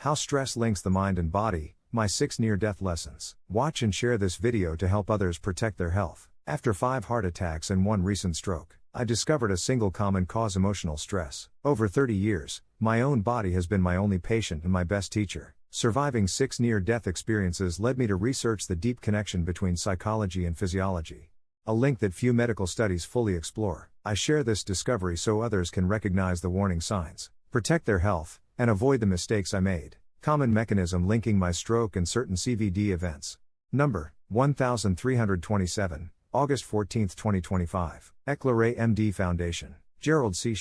How stress links the mind and body, my 6 near-death lessons. Watch and share this video to help others protect their health. After 5 heart attacks and 1 recent stroke, I discovered a single common cause: emotional stress. Over 30 years, my own body has been my only patient and my best teacher. Surviving 6 near-death experiences led me to research the deep connection between psychology and physiology. A link that few medical studies fully explore. I share this discovery so others can recognize the warning signs, protect their health, and avoid the mistakes I made. Common mechanism linking my stroke and certain CVD events. Number 1327, August 14, 2025. EclaireMD Foundation. Gerald C.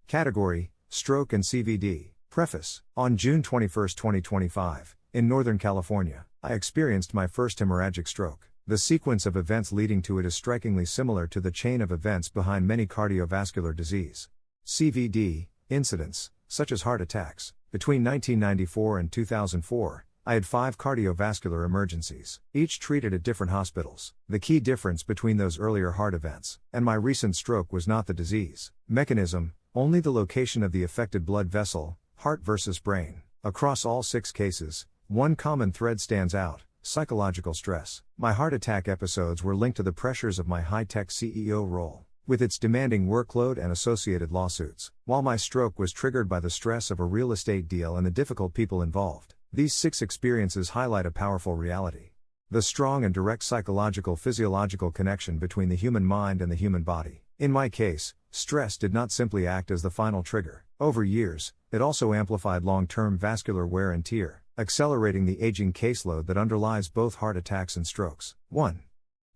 Category: Stroke and CVD. Preface. On June 21, 2025, in Northern California, I experienced my first hemorrhagic stroke. The sequence of events leading to it is strikingly similar to the chain of events behind many cardiovascular disease. CVD incidents, such as heart attacks. Between 1994 and 2004, I had 5 cardiovascular emergencies, each treated at different hospitals. The key difference between those earlier heart events and my recent stroke was not the disease mechanism, only the location of the affected blood vessel, heart versus brain. Across all 6 cases, one common thread stands out: psychological stress. My heart attack episodes were linked to the pressures of my high-tech CEO role, with its demanding workload and associated lawsuits, while my stroke was triggered by the stress of a real estate deal and the difficult people involved. These 6 experiences highlight a powerful reality: the strong and direct psychological-physiological connection between the human mind and the human body. In my case, stress did not simply act as the final trigger. Over years, it also amplified long-term vascular wear and tear, accelerating the aging caseload that underlies both heart attacks and strokes. 1.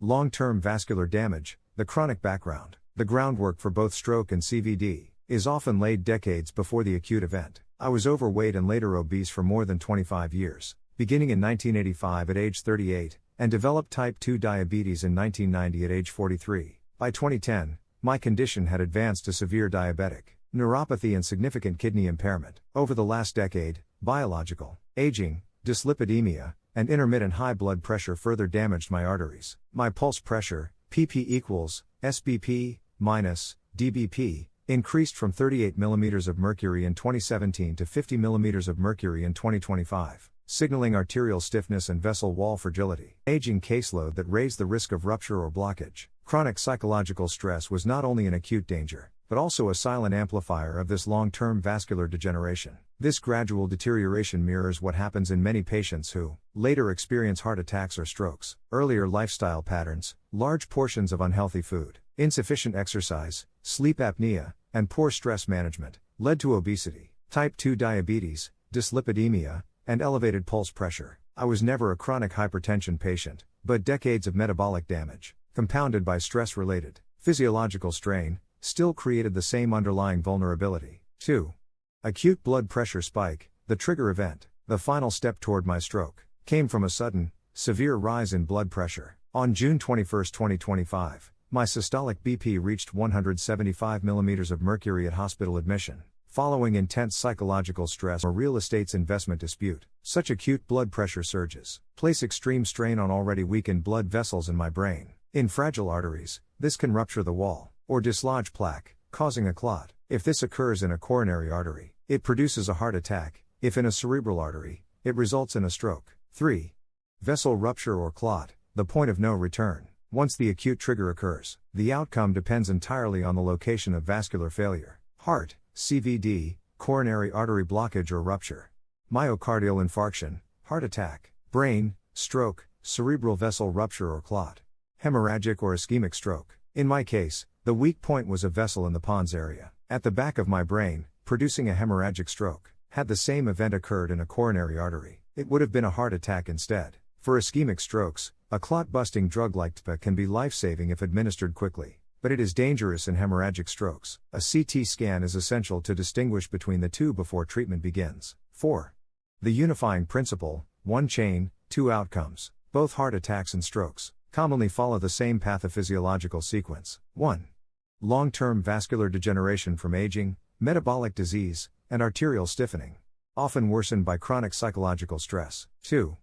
Long-term vascular damage. The chronic background. The groundwork for both stroke and CVD is often laid decades before the acute event. I was overweight and later obese for more than 25 years, beginning in 1985 at age 38, and developed type 2 diabetes in 1990 at age 43. By 2010, my condition had advanced to severe diabetic neuropathy and significant kidney impairment. Over the last decade, biological, aging, dyslipidemia, and intermittent high blood pressure further damaged my arteries. My pulse pressure, PP equals SBP minus DBP, increased from 38 mm of mercury in 2017 to 50 mm of mercury in 2025, signaling arterial stiffness and vessel wall fragility. Aging caseload that raised the risk of rupture or blockage. Chronic psychological stress was not only an acute danger, but also a silent amplifier of this long-term vascular degeneration. This gradual deterioration mirrors what happens in many patients who later experience heart attacks or strokes. Earlier lifestyle patterns, large portions of unhealthy food, insufficient exercise, sleep apnea, and poor stress management led to obesity, type 2 diabetes, dyslipidemia, and elevated pulse pressure. I was never a chronic hypertension patient, but decades of metabolic damage, compounded by stress-related physiological strain, still created the same underlying vulnerability. 2. Acute blood pressure spike. The trigger event, the final step toward my stroke, came from a sudden, severe rise in blood pressure. On June 21, 2025, my systolic BP reached 175 mm of mercury at hospital admission, following intense psychological stress or real estate's investment dispute. Such acute blood pressure surges place extreme strain on already weakened blood vessels in my brain. In fragile arteries, this can rupture the wall, or dislodge plaque, causing a clot. If this occurs in a coronary artery, it produces a heart attack. If in a cerebral artery, it results in a stroke. 3. Vessel rupture or clot, the point of no return. Once the acute trigger occurs, the outcome depends entirely on the location of vascular failure: heart, CVD, coronary artery blockage or rupture; myocardial infarction, heart attack; brain, stroke, cerebral vessel rupture or clot; hemorrhagic or ischemic stroke. In my case, the weak point was a vessel in the pons area, at the back of my brain, producing a hemorrhagic stroke. Had the same event occurred in a coronary artery, it would have been a heart attack instead. For ischemic strokes, a clot-busting drug like TPA can be life-saving if administered quickly, but it is dangerous in hemorrhagic strokes. A CT scan is essential to distinguish between the two before treatment begins. 4. The unifying principle: one chain, two outcomes. Both heart attacks and strokes commonly follow the same pathophysiological sequence. 1. Long-term vascular degeneration from aging, metabolic disease, and arterial stiffening, often worsened by chronic psychological stress. 2.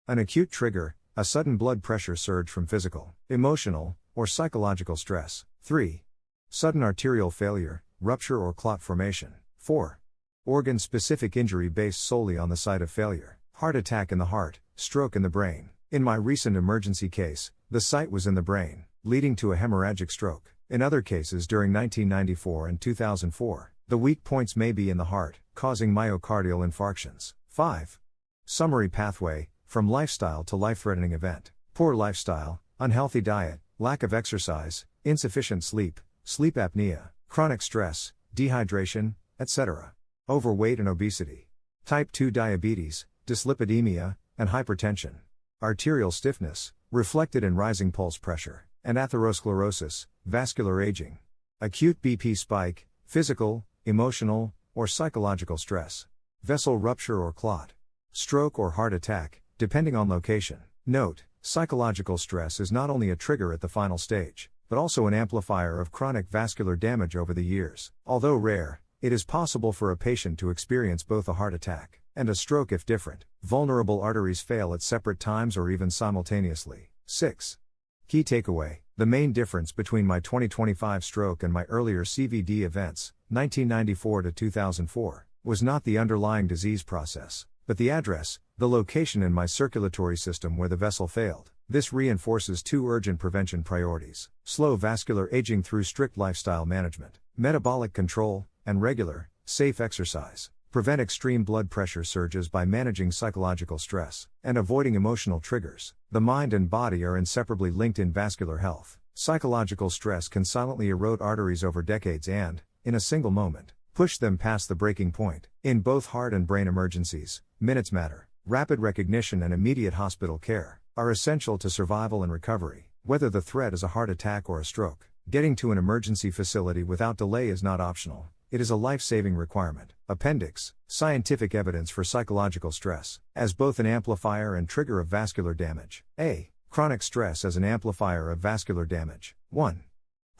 An acute trigger, a sudden blood pressure surge from physical, emotional, or psychological stress. 3. Sudden arterial failure, rupture or clot formation. 4. Organ-specific injury based solely on the site of failure. Heart attack in the heart, stroke in the brain. In my recent emergency case, the site was in the brain, leading to a hemorrhagic stroke. In other cases during 1994 and 2004, the weak points may be in the heart, causing myocardial infarctions. 5. Summary pathway, from lifestyle to life-threatening event. Poor lifestyle, unhealthy diet, lack of exercise, insufficient sleep, sleep apnea, chronic stress, dehydration, etc. Overweight and obesity. Type 2 diabetes, dyslipidemia, and hypertension. Arterial stiffness, reflected in rising pulse pressure, and atherosclerosis, vascular aging. Acute BP spike, physical, emotional, or psychological stress. Vessel rupture or clot. Stroke or heart attack, depending on location. Note, psychological stress is not only a trigger at the final stage, but also an amplifier of chronic vascular damage over the years. Although rare, it is possible for a patient to experience both a heart attack and a stroke if different. Vulnerable arteries fail at separate times or even simultaneously. 6. Key takeaway: the main difference between my 2025 stroke and my earlier CVD events, 1994 to 2004, was not the underlying disease process, but the address, the location in my circulatory system where the vessel failed. This reinforces two urgent prevention priorities: slow vascular aging through strict lifestyle management, metabolic control, and regular, safe exercise. Prevent extreme blood pressure surges by managing psychological stress and avoiding emotional triggers. The mind and body are inseparably linked in vascular health. Psychological stress can silently erode arteries over decades and, in a single moment, push them past the breaking point. In both heart and brain emergencies, minutes matter. Rapid recognition and immediate hospital care are essential to survival and recovery. Whether the threat is a heart attack or a stroke, getting to an emergency facility without delay is not optional. It is a life-saving requirement. Appendix: scientific evidence for psychological stress as both an amplifier and trigger of vascular damage. A. Chronic stress as an amplifier of vascular damage. 1.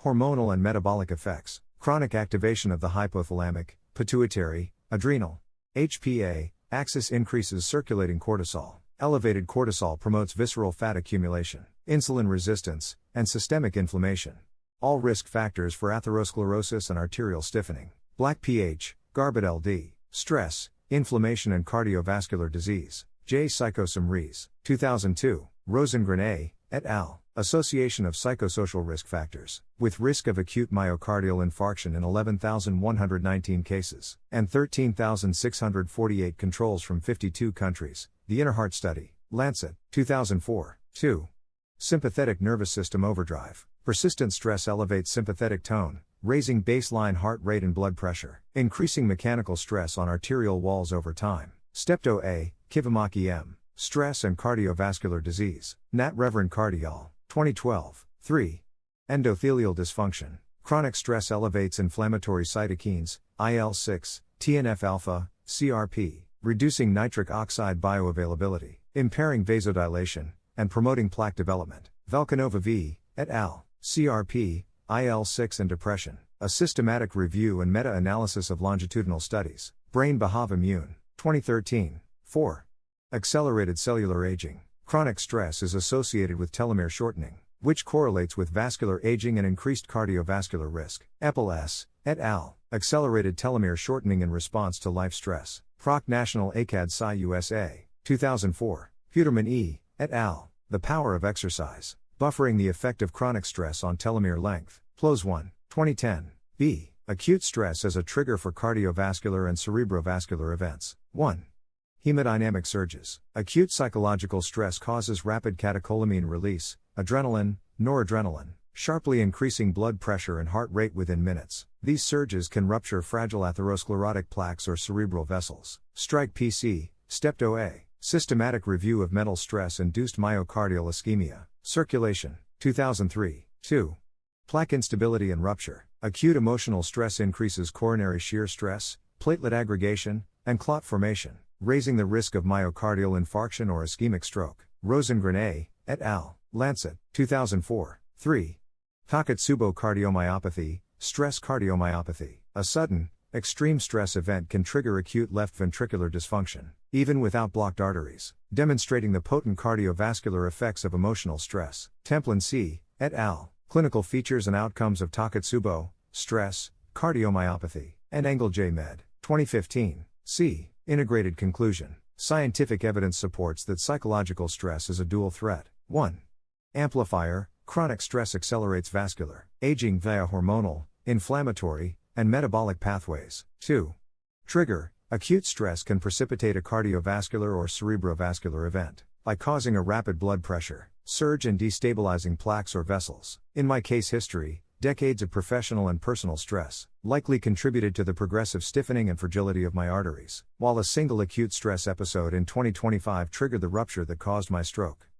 Hormonal and metabolic effects. Chronic activation of the hypothalamic, pituitary, adrenal, HPA axis increases circulating cortisol. Elevated cortisol promotes visceral fat accumulation, insulin resistance, and systemic inflammation. All risk factors for atherosclerosis and arterial stiffening. Black pH, Garbet LD, stress, inflammation and cardiovascular disease. J. Psychosome Rees, 2002, Rosengren A. et al. Association of psychosocial risk factors, with risk of acute myocardial infarction in 11,119 cases, and 13,648 controls from 52 countries. The Inner Heart Study, Lancet, 2004. 2. Sympathetic nervous system overdrive. Persistent stress elevates sympathetic tone, raising baseline heart rate and blood pressure, increasing mechanical stress on arterial walls over time. Stepto A. Kivamaki M. Stress and cardiovascular disease. Nat Reverend Cardiol, 2012. 3. Endothelial dysfunction. Chronic stress elevates inflammatory cytokines, IL-6, TNF-alpha, CRP, reducing nitric oxide bioavailability, impairing vasodilation, and promoting plaque development. Valkanova V. et al. CRP, IL-6 and depression. A systematic review and meta-analysis of longitudinal studies. Brain Behav Immune, 2013. 4. Accelerated cellular aging. Chronic stress is associated with telomere shortening, which correlates with vascular aging and increased cardiovascular risk. Epel S. et al. Accelerated telomere shortening in response to life stress. Proc National ACAD Sci USA, 2004. Huterman E. et al. The Power of Exercise. Buffering the effect of chronic stress on telomere length. Plos 1, 2010. B. Acute stress as a trigger for cardiovascular and cerebrovascular events. 1. Hemodynamic surges. Acute psychological stress causes rapid catecholamine release, adrenaline, noradrenaline, sharply increasing blood pressure and heart rate within minutes. These surges can rupture fragile atherosclerotic plaques or cerebral vessels. Strike PC, Stepto A. Systematic review of mental stress-induced myocardial ischemia. Circulation, 2003. 2. Plaque instability and rupture. Acute emotional stress increases coronary shear stress, platelet aggregation, and clot formation, raising the risk of myocardial infarction or ischemic stroke. Rosengren A. et al. Lancet, 2004. 3. Takotsubo cardiomyopathy, stress cardiomyopathy. A sudden, extreme stress event can trigger acute left ventricular dysfunction, even without blocked arteries, demonstrating the potent cardiovascular effects of emotional stress. Templin C. et al. Clinical features and outcomes of Takotsubo, stress, cardiomyopathy, and Engel J. Med. 2015. C. Integrated conclusion. Scientific evidence supports that psychological stress is a dual threat. 1. Amplifier. Chronic stress accelerates vascular, aging via hormonal, inflammatory, and metabolic pathways. 2. Trigger. Acute stress can precipitate a cardiovascular or cerebrovascular event by causing a rapid blood pressure surge and destabilizing plaques or vessels. In my case history, decades of professional and personal stress likely contributed to the progressive stiffening and fragility of my arteries, while a single acute stress episode in 2025 triggered the rupture that caused my stroke.